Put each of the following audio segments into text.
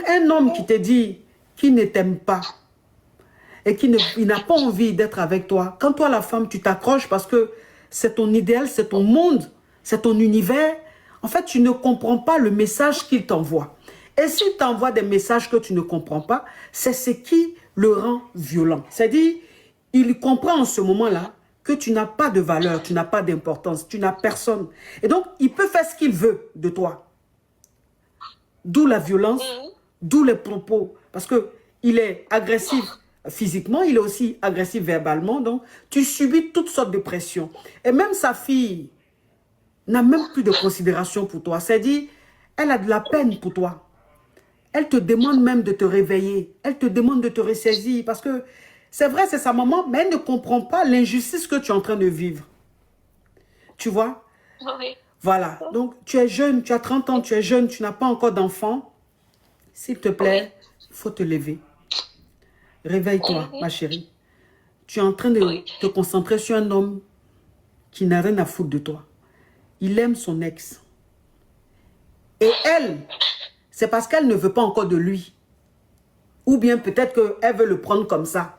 Donc, un homme qui te dit qu'il ne t'aime pas et qu'il n'a pas envie d'être avec toi, quand toi, la femme, tu t'accroches parce que c'est ton idéal, c'est ton monde, c'est ton univers, en fait, tu ne comprends pas le message qu'il t'envoie. Et s'il t'envoie des messages que tu ne comprends pas, c'est ce qui le rend violent. C'est-à-dire, il comprend en ce moment-là que tu n'as pas de valeur, tu n'as pas d'importance, tu n'as personne. Et donc, il peut faire ce qu'il veut de toi. D'où la violence, d'où les propos. Parce qu'il est agressif physiquement, il est aussi agressif verbalement. Donc, tu subis toutes sortes de pressions. Et même sa fille n'a même plus de considération pour toi. C'est-à-dire, elle a de la peine pour toi. Elle te demande même de te réveiller. Elle te demande de te ressaisir. Parce que c'est vrai, c'est sa maman, mais elle ne comprend pas l'injustice que tu es en train de vivre. Tu vois? Oui. Voilà. Donc, tu es jeune, tu as 30 ans, tu es jeune, tu n'as pas encore d'enfant. S'il te plaît, il faut te lever. Réveille-toi, ma chérie. Tu es en train de te concentrer sur un homme qui n'a rien à foutre de toi. Il aime son ex. Et elle, c'est parce qu'elle ne veut pas encore de lui. Ou bien peut-être qu'elle veut le prendre comme ça,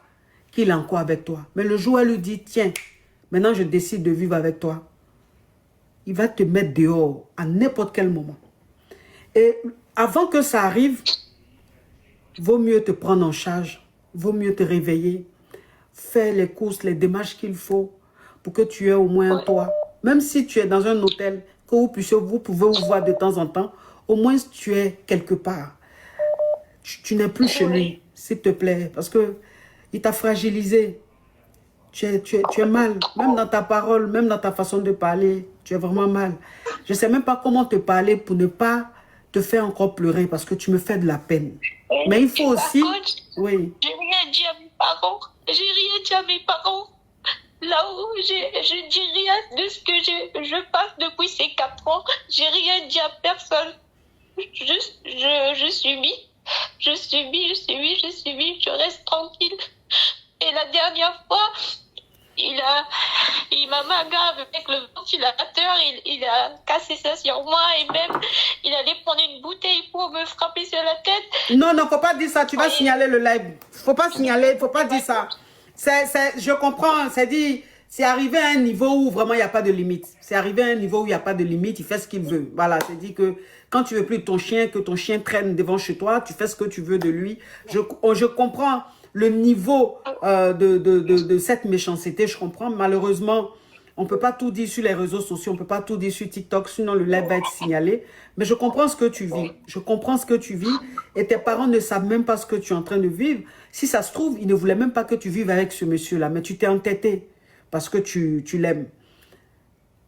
qu'il est encore avec toi. Mais le jour où elle lui dit, tiens, maintenant je décide de vivre avec toi, il va te mettre dehors à n'importe quel moment. Et avant que ça arrive, vaut mieux te prendre en charge, vaut mieux te réveiller, faire les courses, les démarches qu'il faut pour que tu aies au moins un toit. Même si tu es dans un hôtel, que vous pouvez vous voir de temps en temps, au moins tu es quelque part. Tu n'es plus chez lui, s'il te plaît, parce que il t'a fragilisé. Tu es mal, même dans ta parole, même dans ta façon de parler, tu es vraiment mal. Je ne sais même pas comment te parler pour ne pas te faire encore pleurer parce que tu me fais de la peine. Mais il faut aussi... Contre, oui. j'ai rien dit à mes parents. J'ai rien dit à mes parents. Là où je dis rien de ce que je passe depuis ces 4 ans. J'ai rien dit à personne. Juste, je subis. Je subis, je reste tranquille. Et la dernière fois, il m'a mis grave avec le ventilateur, il a cassé ça sur moi et même il allait prendre une bouteille pour me frapper sur la tête. Non, non, faut pas dire ça, tu vas signaler le live. Faut pas signaler, faut pas dire ça. Je comprends, c'est arrivé à un niveau où vraiment il n'y a pas de limite. C'est arrivé à un niveau où il n'y a pas de limite, il fait ce qu'il veut. Voilà, c'est dit que quand tu veux plus ton chien, que ton chien traîne devant chez toi, tu fais ce que tu veux de lui. Je comprends le niveau de cette méchanceté, je comprends. Malheureusement, on ne peut pas tout dire sur les réseaux sociaux, on ne peut pas tout dire sur TikTok, sinon le live va être signalé. Mais je comprends ce que tu vis. Je comprends ce que tu vis. Et tes parents ne savent même pas ce que tu es en train de vivre. Si ça se trouve, ils ne voulaient même pas que tu vives avec ce monsieur-là. Mais tu t'es entêté parce que tu l'aimes.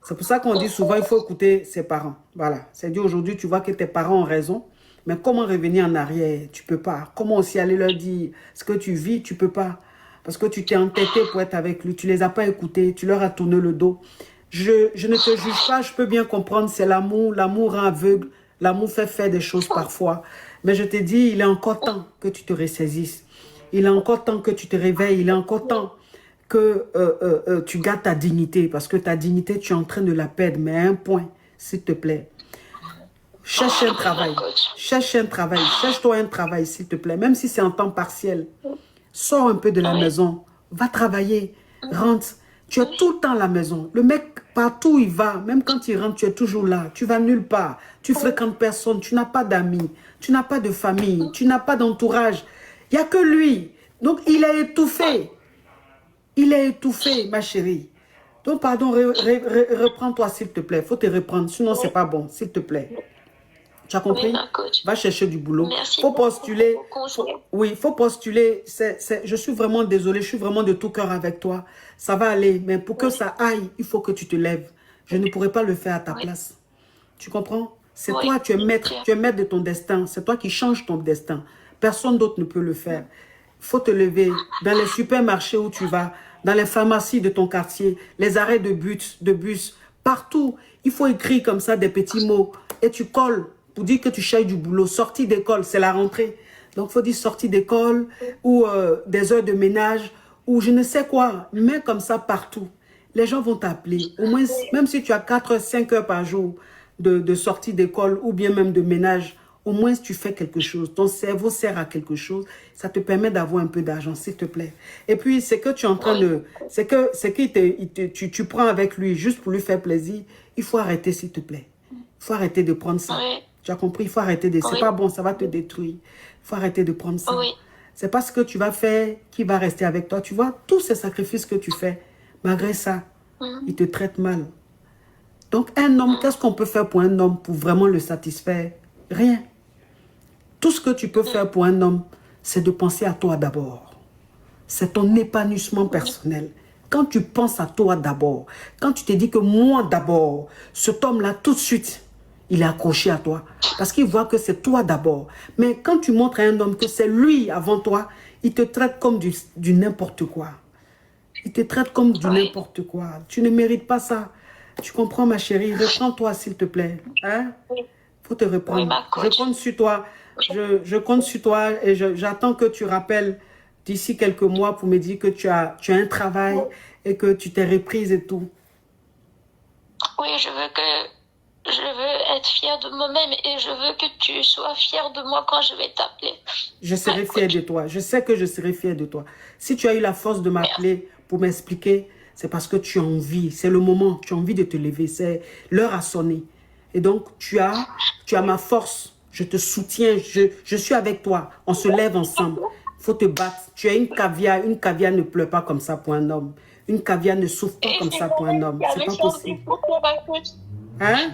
C'est pour ça qu'on dit souvent, il faut écouter ses parents. Voilà. C'est dit aujourd'hui, tu vois que tes parents ont raison. Mais comment revenir en arrière? Tu ne peux pas. Comment aussi aller leur dire ce que tu vis? Tu ne peux pas. Parce que tu t'es entêté pour être avec lui. Tu ne les as pas écoutés. Tu leur as tourné le dos. Je ne te juge pas. Je peux bien comprendre. C'est l'amour. L'amour rend aveugle. L'amour fait faire des choses parfois. Mais je te dis, il est encore temps que tu te ressaisisses. Il est encore temps que tu te réveilles. Il est encore temps que tu gardes ta dignité. Parce que ta dignité, tu es en train de la perdre. Mais à un point, s'il te plaît. Cherche un travail. Cherche un travail. Cherche-toi un travail, s'il te plaît. Même si c'est en temps partiel. Sors un peu de la maison. Va travailler. Rentre. Tu es tout le temps à la maison. Le mec, partout où il va, même quand il rentre, tu es toujours là. Tu vas nulle part. Tu fréquentes personne. Tu n'as pas d'amis. Tu n'as pas de famille. Tu n'as pas d'entourage. Il n'y a que lui. Donc, il est étouffé. Il est étouffé, ma chérie. Donc, pardon, reprends-toi, s'il te plaît. Il faut te reprendre. Sinon, c'est pas bon. S'il te plaît. Tu as compris? Oui, va chercher du boulot. Merci. Faut postuler. Oui, faut postuler. Je suis vraiment désolée. Je suis vraiment de tout cœur avec toi. Ça va aller. Mais pour que ça aille, il faut que tu te lèves. Je ne pourrais pas le faire à ta place. Tu comprends? C'est toi, tu es maître de ton destin. C'est toi qui changes ton destin. Personne d'autre ne peut le faire. Il faut te lever. Dans les supermarchés où tu vas, dans les pharmacies de ton quartier, les arrêts de bus, partout. Il faut écrire comme ça des petits mots. Et tu colles pour dire que tu cherches du boulot. Sortie d'école, c'est la rentrée. Donc, il faut dire sortie d'école ou des heures de ménage ou je ne sais quoi. Mets comme ça partout. Les gens vont t'appeler. Au moins, même si tu as 4, 5 heures par jour de sortie d'école ou bien même de ménage, Au moins, tu fais quelque chose. Ton cerveau sert à quelque chose. Ça te permet d'avoir un peu d'argent, s'il te plaît. Et puis, c'est que tu es en train de... tu prends avec lui juste pour lui faire plaisir. Il faut arrêter, s'il te plaît. Il faut arrêter de prendre ça. Oui. Tu as compris? Il faut arrêter de... C'est pas bon, ça va te détruire. Il faut arrêter de prendre ça. Oui. C'est pas ce que tu vas faire qui va rester avec toi. Tu vois, tous ces sacrifices que tu fais, malgré ça, il te traite mal. Donc, un homme, qu'est-ce qu'on peut faire pour un homme pour vraiment le satisfaire? Rien. Tout ce que tu peux faire pour un homme, c'est de penser à toi d'abord. C'est ton épanouissement personnel. Quand tu penses à toi d'abord, quand tu te dis que moi d'abord, cet homme-là, tout de suite, il est accroché à toi. Parce qu'il voit que c'est toi d'abord. Mais quand tu montres à un homme que c'est lui avant toi, il te traite comme du n'importe quoi. Il te traite comme du n'importe quoi. Tu ne mérites pas ça. Tu comprends, ma chérie? Reprends-toi, s'il te plaît. Hein? Faut te reprendre. Oui, ma coach. Je compte sur toi. Je compte sur toi et j'attends que tu rappelles d'ici quelques mois pour me dire que tu as un travail et que tu t'es reprise et tout. Oui, je veux être fière de moi-même et je veux que tu sois fière de moi quand je vais t'appeler. Je serai fière de toi. Je sais que je serai fière de toi. Si tu as eu la force de m'appeler pour m'expliquer, c'est parce que tu as envie. C'est le moment. Tu as envie de te lever. C'est l'heure a sonné. Et donc, tu as ma force. Je te soutiens. Je suis avec toi. On se lève ensemble. Il faut te battre. Tu es une caviar. Une caviar ne pleure pas comme ça pour un homme. Une caviar ne souffre pas comme ça pour un homme. C'est pas possible. Hein?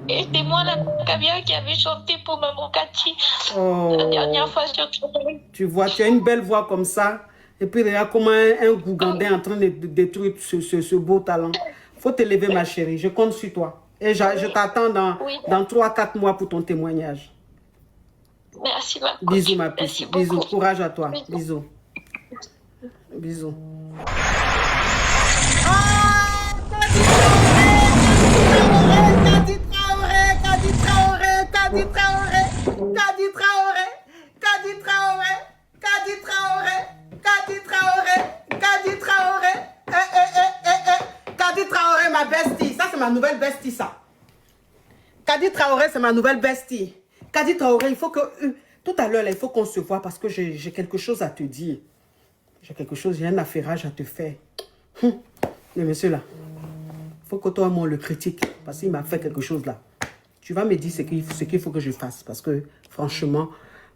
Et c'est moi la caviar qui avait chanté pour Maman Cathy la dernière fois sur Twitter. Tu vois, tu as une belle voix comme ça. Et puis, regarde comment un Gougandais est en train de détruire ce beau talent. Il faut te lever, ma chérie. Je compte sur toi. Et je t'attends dans 3-4 mois pour ton témoignage. Merci, ma coach. Bisous, ma Merci petite. Bisous. beaucoup. Courage à toi. Bisous. Bisous. Kadi Traoré, ma bestie. Ça, c'est ma nouvelle bestie, ça. Kadi Traoré, c'est ma nouvelle bestie. Kadi Traoré, il faut que... tout à l'heure, il faut qu'on se voit parce que j'ai quelque chose à te dire. J'ai un affairage à te faire. Le monsieur là, il faut que toi, moi, on le critique parce qu'il m'a fait quelque chose là. Tu vas me dire ce qu'il faut que je fasse parce que, franchement,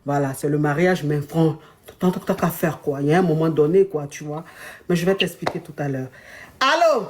voilà, c'est le mariage, mais tant qu'à faire quoi. Il y a un moment donné, quoi, tu vois. Mais je vais t'expliquer tout à l'heure. Allô?